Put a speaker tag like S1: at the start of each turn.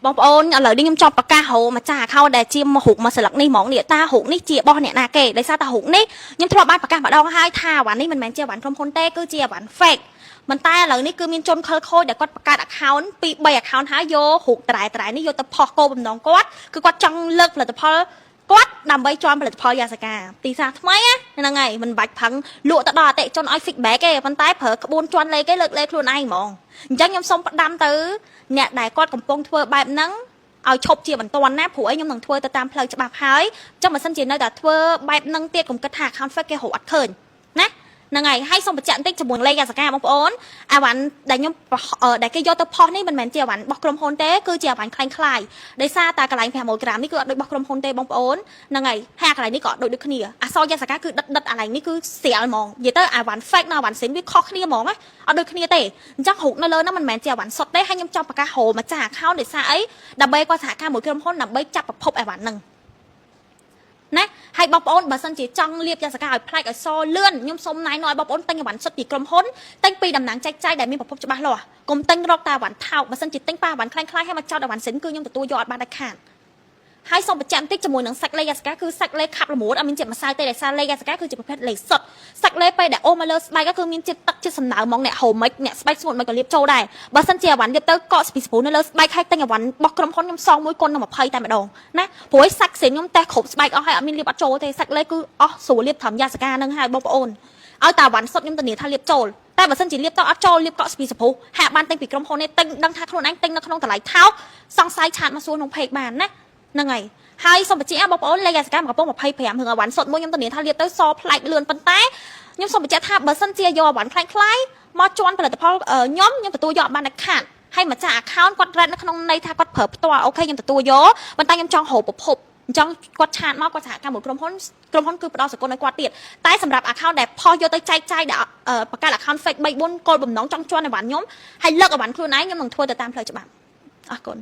S1: បងប្អូនឥឡូវនេះខ្ញុំចង់ប្រកាសហៅម្ចាស់ account ដែលជាមករូបមកស្លឹកនេះហ្មងនេះតារូបនេះជារបស់អ្នកណាគេដោយសារតារូបនេះខ្ញុំធ្លាប់បានប្រកាសម្ដងហើយថាអាវ៉ាន់នេះមិនមែនជាអាវ៉ាន់ក្រុមហ៊ុនទេគឺជាអាវ៉ាន់ fake ប៉ុន្តែឥឡូវនេះគឺមានជនខិលខូចដែលគាត់បង្កើត account ពី3 account ហើយយករូបត្រែនេះយកទៅផុសគោលបំណងគាត់គឺគាត់ចង់លើកផលិតផលគាត់ដើម្បីជន់ផលិតផលយ៉ាសកាទីសាថ្មីហ្នឹងហើយមិនបាច់ផឹងលក់ទៅដល់អតិជនឲ្យ feedback ទេប៉ុន្តែប្រើក្បួនជន់លេខគេលើកលេខខ្លួនឯងហ្មងអញ្ចឹងខ្ញុំសូមផ្ដាំទៅអ្នកដែលគាត់កំពុងធ្វើបែបហ្នឹងឲ្យឈប់ជាបន្ទាន់ណាព្រោះអីខ្ញុំនឹងធ្វើទៅតាមផ្លូវច្បាប់ហើយអញ្ចឹងបើសិនជានៅតែធ្វើបែបហ្នឹងទៀតកុំគិតថា account fake គេរកអត់ឃើញណាហ្នឹងហើយសូមបញ្ជាក់បន្តិចជាមួយលេខអាសកាបងប្អូនអាវ៉ាន់ដែលខ្ញុំដែលគេយកទៅផុសនេះមិនមែនជាអាវ៉ាន់របស់ក្រុមហ៊ុនទេគឺជាអាវ៉ាន់คล้ายៗដោយសារតែកន្លែង600ក្រាមនេះគឺអត់ដូចរបស់ក្រុមហ៊ុនទេបងប្អូនហ្នឹងហើយហើយកន្លែងនេះក៏ដូចគ្នាអសរយ៉ាសកាគឺដិតកន្លែងនេះគឺស្រាលហ្មងនិយាយទៅអាវ៉ាន់ fake នៅអាវ៉ាន់សិនវាខុសគ្នាហ្មងណាអត់ដូចគ្នាទេអញ្ចឹងរូបនៅលើហ្នឹងមិនមែនជាអាវ៉ាន់សុទ្ធទេហើយខ្ញុំចង់ប្រកាសហៅម្ចាស់ account ដោយសារអីដើម្បីគាត់សហការមួយក្រុមហ៊ុនដើម្បីចាប់ប្រភពអាវ៉ាន់ហ្នឹងណាហើយបងប្អូនបើសិនជាចង់លាបយ៉ាសកាឲ្យប្លែកឲ្យសលឿនខ្ញុំសូមណែនាំឲ្យបងប្អូនទិញអវ៉ាន់សុទ្ធពីក្រុមហ៊ុនទិញពីតំណាងចែកចាយដែលមានប្រភពច្បាស់លាស់កុំទិញរកតែអវ៉ាន់ថោកបើសិនជាទិញប៉ាអវ៉ាន់ខ្លាំងៗឲ្យមកចោតអវ៉ាន់សិនគឺខ្ញុំទទួលយកអត់បានដាច់ខាតហើយសូមបញ្ជាក់បន្តិចជាមួយនឹងសាច់លេខយ៉ាសកាគឺសាច់លេខខាប់ល្មួតអត់មានជាតិម្សៅទេដែលសារលេខយ៉ាសកាគឺជាប្រភេទលេខសុទ្ធសាច់លេខពេលដែលអូមកលើស្បែកគឺមានជាតិទឹកជាតិសំណើមហ្មងអ្នកហូមមិនអ្នកស្បែកស្ងួតមិនក៏លាបចូលដែរបើសិនជាអវ៉ាន់លាបទៅកកស្ពីស្ពូនៅលើស្បែកហើយទិញអវ៉ាន់របស់ក្រុមហ៊ុនខ្ញុំសងមួយគុណនឹង20តែម្ដងណាព្រោះសាច់ផ្សេងខ្ញុំតេស្តគ្រប់ស្បែកអស់ហើយអត់មានលាបអត់ចូលទេសាច់លេខគឺអស់ស្រួលលាបត្រឹមយ៉ាសកានឹងហើយបងប្អូនឲ្យតែអវ៉ាន់សុទ្ធខ្ញុំធានាថាលាបចូលតែបើសិនជាលាបទៅអត់ចូលលាបកកស្ពីស្ពូហាក់បានទិញពីក្រុមហ៊ុននេះទិញដឹងថាខ្លួនឯងទិញនៅក្នុងតម្លៃថោកសង្ស័យឆាតមកសួរក្នុងពេកបានណាហ្នឹងហើយសូមបញ្ជាក់បងប្អូនលេខអាសកម្មកំពុង25រឿងអវ៉ាន់សុទ្ធមួយខ្ញុំធានាថាលាបទៅសប្លែកលឿនប៉ុន្តែខ្ញុំសូមបញ្ជាក់ថាបើសិនជាយកអវ៉ាន់ខ្លាំងៗមកជន់ផលិតផលខ្ញុំទទួលយកបានតែខាតហើយម្ចាស់ account គាត់រ៉េតនៅក្នុងន័យថាគាត់ប្រើផ្ទាល់អូខេខ្ញុំទទួលយកប៉ុន្តែខ្ញុំចង់រកប្រភពអញ្ចឹងគាត់ឆាតមកគាត់សហការមួយក្រុមហ៊ុនគឺផ្ដល់សកលឲ្យគាត់ទៀតតែសម្រាប់ account ដែលផុសយកទៅចែកចាយដែលបង្កើត account fake 3 4គោលបំណងចង់ជន់អវ៉ាន់ខ្ញុំហើយលើកអវ៉ាន់ខ្លួនឯងខ្ញុំនឹងធ្វើទៅតាមផ្លូវច្បាប់អរគុណ